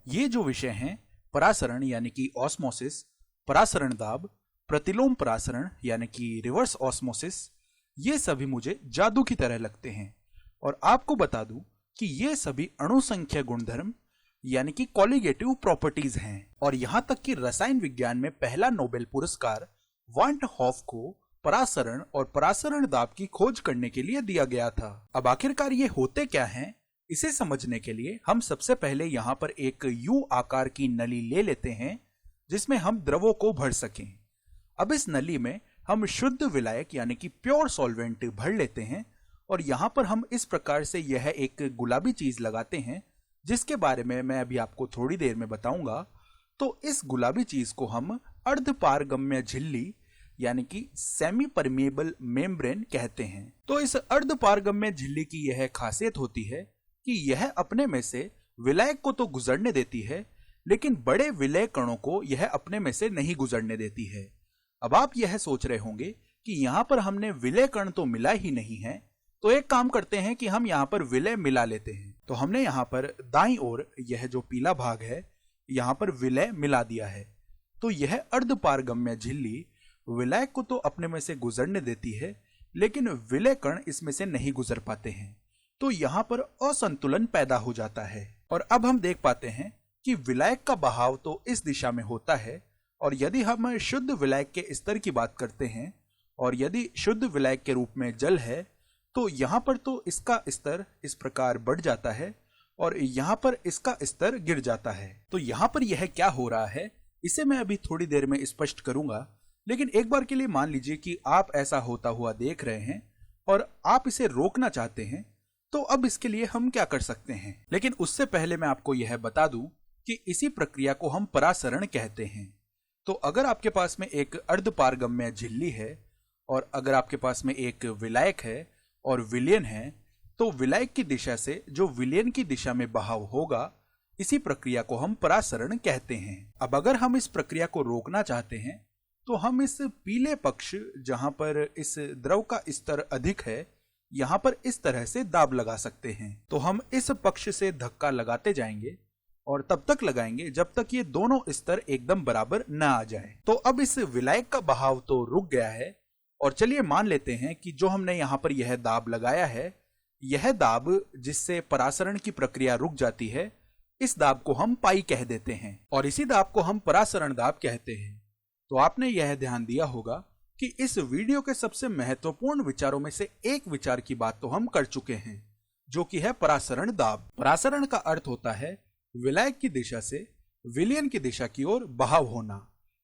ये जो विषय हैं परासरण यानी कि ऑस्मोसिस, परासरण दाब, प्रतिलोम परासरण यानी कि रिवर्स ऑस्मोसिस, ये सभी मुझे जादू की तरह लगते हैं। और आपको बता दूं कि ये सभी अणु संख्या गुणधर्म यानी कि कॉलिगेटिव प्रॉपर्टीज हैं। और यहां तक कि रसायन विज्ञान में पहला नोबेल पुरस्कार वांट हॉफ को परासरण और परासरण दाब की खोज करने के लिए दिया गया था। अब आखिरकार ये होते क्या हैं, इसे समझने के लिए हम सबसे पहले यहाँ पर एक यू आकार की नली ले लेते हैं जिसमें हम द्रवों को भर सकें। अब इस नली में हम शुद्ध विलायक यानी कि प्योर सॉल्वेंट भर लेते हैं और यहाँ पर हम इस प्रकार से यह एक गुलाबी चीज लगाते हैं जिसके बारे में मैं अभी आपको थोड़ी देर में बताऊंगा। तो इस गुलाबी चीज को हम अर्धपारगम्य झिल्ली यानी कि सेमी परमिएबल मेम्ब्रेन कहते हैं। तो इस अर्धपारगम्य झिल्ली की यह खासियत होती है कि यह अपने में से विलायक को तो गुजरने देती है, लेकिन बड़े विलय कणों को यह अपने में से नहीं गुजरने देती है। अब आप यह सोच रहे होंगे कि यहाँ पर हमने विलय कण तो मिला ही नहीं है, तो एक काम करते हैं कि हम यहाँ पर विलय मिला लेते हैं। तो हमने यहाँ पर दाईं ओर यह जो पीला भाग है यहाँ पर विलय मिला दिया है। तो यह अर्धपारगम्य झिल्ली विलायक को तो अपने में से गुजरने देती है, लेकिन विलय कण इसमें से नहीं गुजर पाते हैं। तो यहाँ पर असंतुलन पैदा हो जाता है। और अब हम देख पाते हैं कि विलायक का बहाव तो इस दिशा में होता है, और यदि हम शुद्ध विलायक के स्तर की बात करते हैं और यदि शुद्ध विलायक के रूप में जल है तो यहाँ पर तो इसका स्तर इस प्रकार बढ़ जाता है और यहाँ पर इसका स्तर गिर जाता है। तो यहाँ पर यह क्या हो रहा है इसे मैं अभी थोड़ी देर में स्पष्ट करूंगा, लेकिन एक बार के लिए मान लीजिए कि आप ऐसा होता हुआ देख रहे हैं और आप इसे रोकना चाहते हैं। तो अब इसके लिए हम क्या कर सकते हैं, लेकिन उससे पहले मैं आपको यह बता दूं कि इसी प्रक्रिया को हम परासरण कहते हैं। तो अगर आपके पास में एक अर्धपारगम्य झिल्ली है और अगर आपके पास में एक विलायक है और विलयन है, तो विलायक की दिशा से जो विलयन की दिशा में बहाव होगा, इसी प्रक्रिया को हम परासरण कहते हैं। अब अगर हम इस प्रक्रिया को रोकना चाहते हैं तो हम इस पीले पक्ष जहां पर इस द्रव का स्तर अधिक है, यहाँ पर इस तरह से दाब लगा सकते हैं। तो हम इस पक्ष से धक्का लगाते जाएंगे और तब तक लगाएंगे जब तक ये दोनों स्तर एकदम बराबर न आ जाए। तो अब इस विलायक का बहाव तो रुक गया है और चलिए मान लेते हैं कि जो हमने यहाँ पर यह दाब लगाया है, यह दाब जिससे परासरण की प्रक्रिया रुक जाती है, इस दाब को हम पाई कह देते हैं और इसी दाब को हम परासरण दाब कहते हैं। तो आपने यह ध्यान दिया होगा कि इस वीडियो के सबसे महत्वपूर्ण विचारों में से एक विचार की बात तो हम कर चुके हैं, जो कि है परासरण दाब। परासरण का अर्थ होता है विलायक की दिशा से विलयन की दिशा की ओर बहाव होना,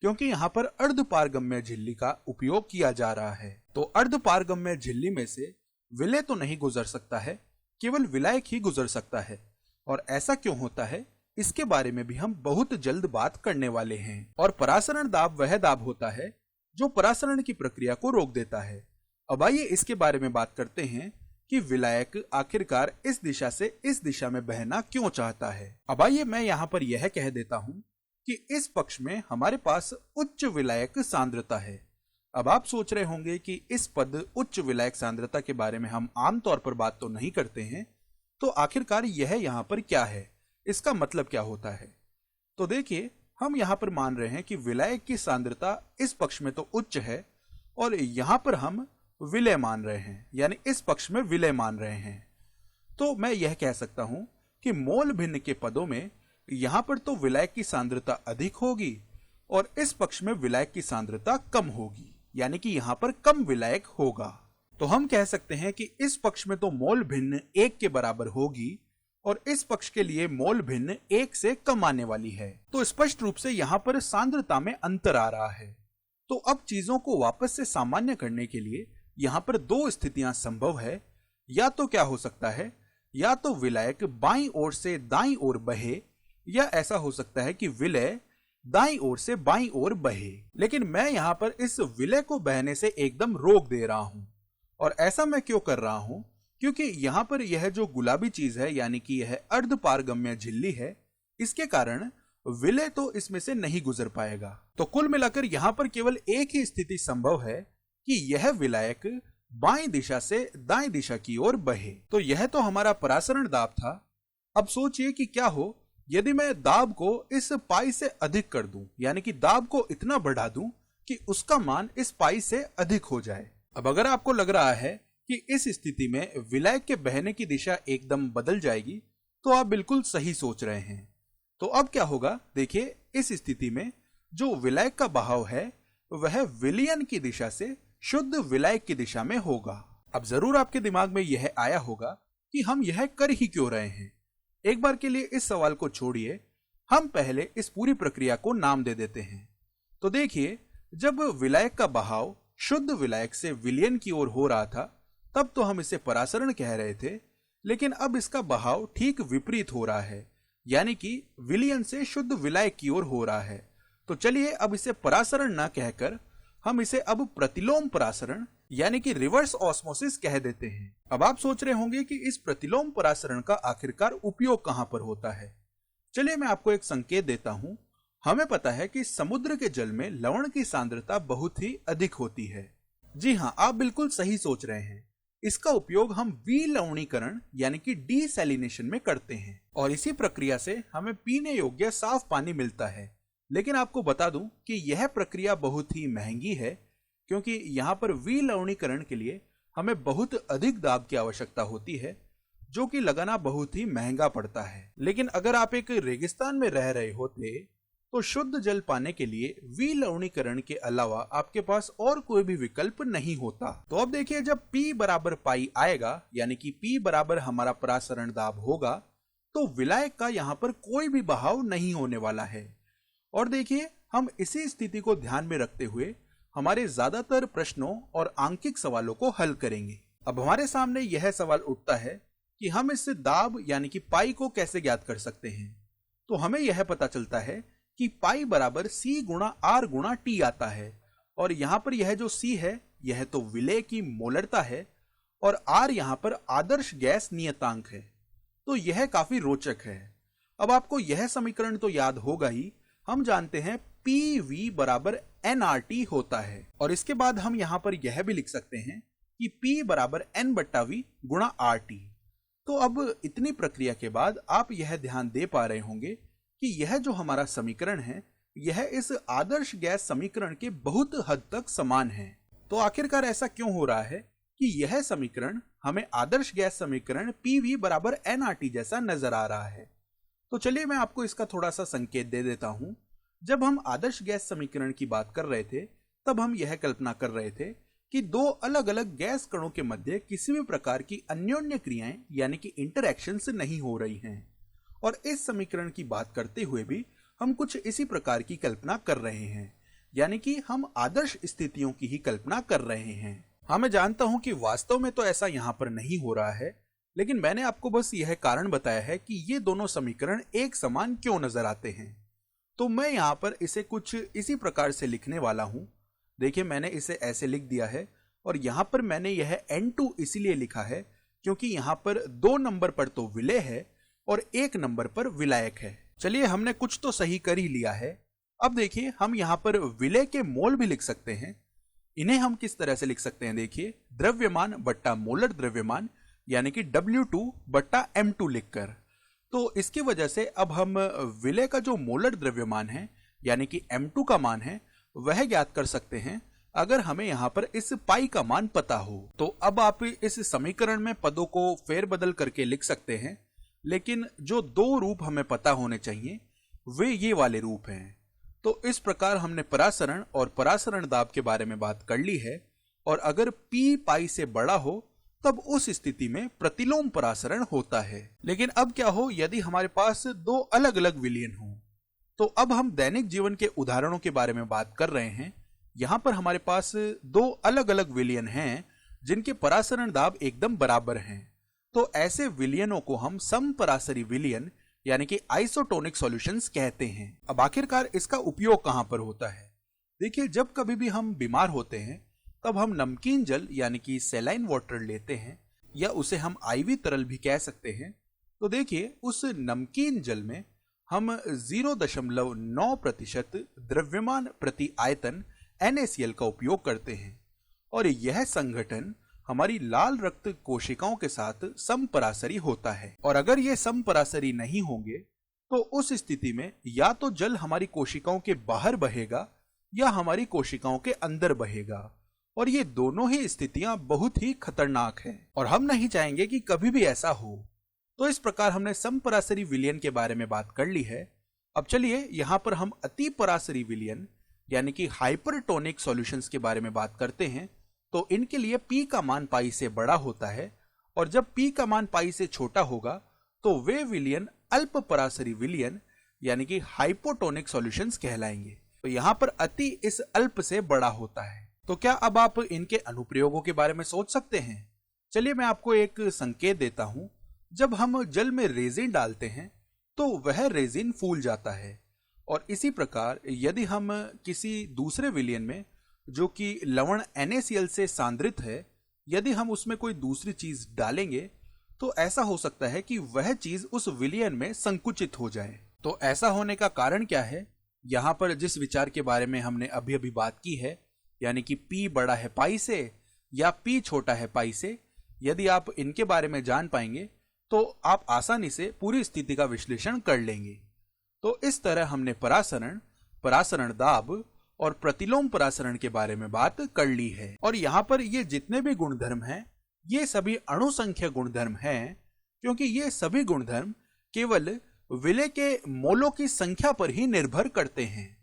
क्योंकि यहाँ पर अर्धपारगम्य झिल्ली का उपयोग किया जा रहा है। तो अर्धपारगम्य झिल्ली में से विलय तो नहीं गुजर सकता है, केवल विलायक ही गुजर सकता है। और ऐसा क्यों होता है इसके बारे में भी हम बहुत जल्द बात करने वाले हैं। और परासरण दाब वह दाब होता है जो परासरण की प्रक्रिया को रोक देता है। अब आइए इसके बारे में बात करते हैं कि विलायक आखिरकार इस दिशा से इस दिशा में बहना क्यों चाहता है। अब आइए मैं यहाँ पर यह कह देता हूँ कि इस पक्ष में हमारे पास उच्च विलायक सांद्रता है। अब आप सोच रहे होंगे कि इस पद उच्च विलायक सांद्रता के बारे में हम आमतौर पर बात तो नहीं करते हैं, तो आखिरकार यह यहाँ पर क्या है, इसका मतलब क्या होता है। तो देखिए, हम यहाँ पर मान रहे हैं कि विलायक की सांद्रता इस पक्ष में तो उच्च है और यहाँ पर हम विलय मान रहे हैं, यानी इस पक्ष में विलय मान रहे हैं। तो मैं यह कह सकता हूं कि मोल भिन्न के पदों में यहाँ पर तो विलायक की सांद्रता अधिक होगी और इस पक्ष में विलायक की सांद्रता कम होगी, यानी कि यहाँ पर कम विलायक होगा। तो हम कह सकते हैं कि इस पक्ष में तो मोल भिन्न 1 के बराबर होगी और इस पक्ष के लिए मोल भिन्न 1 से कम आने वाली है। तो स्पष्ट रूप से यहाँ पर सांद्रता में अंतर आ रहा है। तो अब चीजों को वापस से सामान्य करने के लिए यहाँ पर दो स्थितियां संभव है। या तो क्या हो सकता है, या तो विलायक बाईं ओर से दाईं ओर बहे, या ऐसा हो सकता है कि विलय दाईं ओर से बाईं ओर बहे। लेकिन मैं यहाँ पर इस विलय को बहने से एकदम रोक दे रहा हूं। और ऐसा मैं क्यों कर रहा हूं, क्योंकि यहाँ पर यह जो गुलाबी चीज है, यानी कि यह अर्धपारगम्य झिल्ली है, इसके कारण विलय तो इसमें से नहीं गुजर पाएगा। तो कुल मिलाकर यहाँ पर केवल एक ही स्थिति संभव है कि यह विलायक बाईं दिशा से दाईं दिशा की ओर बहे। तो यह तो हमारा परासरण दाब था। अब सोचिए कि क्या हो यदि मैं दाब को इस पाई से अधिक कर दूं, यानी कि दाब को इतना बढ़ा दूं कि उसका मान इस पाई से अधिक हो जाए। अब अगर आपको लग रहा है कि इस स्थिति में विलायक के बहने की दिशा एकदम बदल जाएगी, तो आप बिल्कुल सही सोच रहे हैं। तो अब क्या होगा, देखिए इस स्थिति में जो विलायक का बहाव है वह विलयन की दिशा से शुद्ध विलायक की दिशा में होगा। अब जरूर आपके दिमाग में यह आया होगा कि हम यह कर ही क्यों रहे हैं। एक बार के लिए इस सवाल को छोड़िए, हम पहले इस पूरी प्रक्रिया को नाम दे देते हैं। तो देखिए, जब विलायक का बहाव शुद्ध विलायक से विलयन की ओर हो रहा था तब तो हम इसे परासरण कह रहे थे, लेकिन अब इसका बहाव ठीक विपरीत हो रहा है, यानी कि विलयन से शुद्ध विलायक की ओर हो रहा है। तो चलिए अब इसे परासरण ना कहकर हम इसे अब प्रतिलोम परासरण यानी कि रिवर्स ऑस्मोसिस कह देते हैं। अब आप सोच रहे होंगे कि इस प्रतिलोम परासरण का आखिरकार उपयोग कहां पर होता है। चलिए मैं आपको एक संकेत देता हूं। हमें पता है कि समुद्र के जल में लवण की सांद्रता बहुत ही अधिक होती है। जी हाँ, आप बिल्कुल सही सोच रहे हैं। इसका उपयोग हम विलवणीकरण यानी कि डीसैलिनेशन में करते हैं और इसी प्रक्रिया से हमें पीने योग्य साफ पानी मिलता है। लेकिन आपको बता दूं कि यह प्रक्रिया बहुत ही महंगी है, क्योंकि यहाँ पर विलवणीकरण के लिए हमें बहुत अधिक दाब की आवश्यकता होती है, जो कि लगाना बहुत ही महंगा पड़ता है। लेकिन अगर आप एक रेगिस्तान में रह रहे होते तो शुद्ध जल पाने के लिए विलवणीकरण के अलावा आपके पास और कोई भी विकल्प नहीं होता। तो अब देखिए, जब P बराबर पाई आएगा, यानी कि P बराबर हमारा परासरण दाब होगा, तो विलायक का यहाँ पर कोई भी बहाव नहीं होने वाला है। और देखिए, हम इसी स्थिति को ध्यान में रखते हुए हमारे ज्यादातर प्रश्नों और आंकिक सवालों को हल करेंगे। अब हमारे सामने यह सवाल उठता है कि हम इस दाब यानी कि पाई को कैसे ज्ञात कर सकते हैं। तो हमें यह पता चलता है कि पाई बराबर C गुणा R गुणा T आता है, और यहां पर यह जो C है यह तो विलेय की मोलरता है और R यहां पर आदर्श गैस नियतांक है। तो यह काफी रोचक है। अब आपको यह समीकरण तो याद होगा ही। हम जानते हैं PV बराबर nRT होता है, और इसके बाद हम यहां पर यह भी लिख सकते हैं कि P बराबर N बट्टा V गुणा RT। तो अब इतनी प्रक्रिया के बाद आप यह ध्यान दे पा रहे होंगे कि यह जो हमारा समीकरण है यह इस आदर्श गैस समीकरण के बहुत हद तक समान है। तो आखिरकार ऐसा क्यों हो रहा है कि यह समीकरण हमें आदर्श गैस समीकरण PV बराबर nRT जैसा नजर आ रहा है। तो चलिए मैं आपको इसका थोड़ा सा संकेत दे देता हूं। जब हम आदर्श गैस समीकरण की बात कर रहे थे तब हम यह कल्पना कर रहे थे कि दो अलग अलग गैस कणों के मध्य किसी भी प्रकार की अन्योन्य क्रियाएं यानी कि इंटरैक्शंस नहीं हो रही हैं। और इस समीकरण की बात करते हुए भी हम कुछ इसी प्रकार की कल्पना कर रहे हैं, यानी कि हम आदर्श स्थितियों की ही कल्पना कर रहे हैं। हाँ, मैं जानता हूं कि वास्तव में तो ऐसा यहां पर नहीं हो रहा है, लेकिन मैंने आपको बस यह कारण बताया है कि ये दोनों समीकरण एक समान क्यों नजर आते हैं। तो मैं यहाँ पर इसे कुछ इसी प्रकार से लिखने वाला हूं। देखिए, मैंने इसे ऐसे लिख दिया है, और यहाँ पर मैंने यह N2 इसीलिए लिखा है क्योंकि यहाँ पर 2 नंबर पर तो विलेय है और 1 नंबर पर विलायक है। चलिए, हमने कुछ तो सही कर ही लिया है। अब देखिए, हम यहाँ पर विलेय के मोल भी लिख सकते हैं। इन्हें हम किस तरह से लिख सकते हैं, देखिए, द्रव्यमान बट्टा मोलर द्रव्यमान यानी कि W2 बट्टा M2 लिखकर। तो इसकी वजह से अब हम विलेय का जो मोलर द्रव्यमान है यानी कि M2 का मान है वह ज्ञात कर सकते हैं अगर हमें यहाँ पर इस पाई का मान पता हो। तो अब आप इस समीकरण में पदों को फेरबदल करके लिख सकते हैं, लेकिन जो 2 रूप हमें पता होने चाहिए वे ये वाले रूप हैं। तो इस प्रकार हमने परासरण और परासरण दाब के बारे में बात कर ली है, और अगर P पाई से बड़ा हो तब उस स्थिति में प्रतिलोम परासरण होता है। लेकिन अब क्या हो यदि हमारे पास 2 अलग अलग विलयन हो। तो अब हम दैनिक जीवन के उदाहरणों के बारे में बात कर रहे हैं। यहां पर हमारे पास 2 अलग अलग विलयन हैं जिनके परासरण दाब एकदम बराबर हैं। तो ऐसे विलयनों को हम समपरासरी विलयन यानी कि आइसोटोनिक सॉल्यूशंस कहते हैं। अब आखिरकार इसका उपयोग कहां पर होता है। देखिए, जब कभी भी हम बीमार होते हैं तब हम नमकीन जल यानी कि सैलाइन वाटर लेते हैं, या उसे हम IV तरल भी कह सकते हैं। तो देखिए, उस नमकीन जल में हम 0.9% द्रव्यमान प्रति आयतन NaCl का उपयोग करते हैं, और यह संघटन हमारी लाल रक्त कोशिकाओं के साथ समपरासरी होता है। और अगर ये समपरासरी नहीं होंगे तो उस स्थिति में या तो जल हमारी कोशिकाओं के बाहर बहेगा या हमारी कोशिकाओं के अंदर बहेगा, और ये दोनों ही स्थितियां बहुत ही खतरनाक हैं और हम नहीं चाहेंगे कि कभी भी ऐसा हो। तो इस प्रकार हमने समपरासरी विलयन के बारे में बात कर ली है। अब चलिए यहाँ पर हम अति परासरी विलयन यानी कि हाइपरटोनिक सॉल्यूशंस के बारे में बात करते हैं। तो इनके लिए P का मान पाई से बड़ा होता है, और जब P का मान पाई से छोटा होगा तो वे विलयन अल्प परासरी विलयन यानी कि हाइपोटोनिक सॉल्यूशंस कहलाएंगे। तो यहाँ पर अति इस अल्प से बड़ा होता है। तो क्या अब आप इनके अनुप्रयोगों के बारे में सोच सकते हैं? चलिए मैं आपको एक संकेत देता हूं। जब हम जल में रेजिन डालते हैं तो वह रेजिन फूल जाता है, और इसी प्रकार यदि हम किसी दूसरे विलयन में जो कि लवण NaCl से सांद्रित है, यदि हम उसमें कोई दूसरी चीज डालेंगे तो ऐसा हो सकता है कि वह चीज उस विलयन में संकुचित हो जाए। तो ऐसा होने का कारण क्या है? यहाँ पर जिस विचार के बारे में हमने अभी अभी बात की है, यानी कि P बड़ा है पाई से या P छोटा है पाई से, यदि आप इनके बारे में जान पाएंगे तो आप आसानी से पूरी स्थिति का विश्लेषण कर लेंगे। तो इस तरह हमने परासरण, परासरण दाब और प्रतिलोम परासरण के बारे में बात कर ली है। और यहाँ पर ये जितने भी गुणधर्म हैं ये सभी अणुसंख्य गुणधर्म हैं, क्योंकि ये सभी गुणधर्म केवल विलय के मोलों की संख्या पर ही निर्भर करते हैं।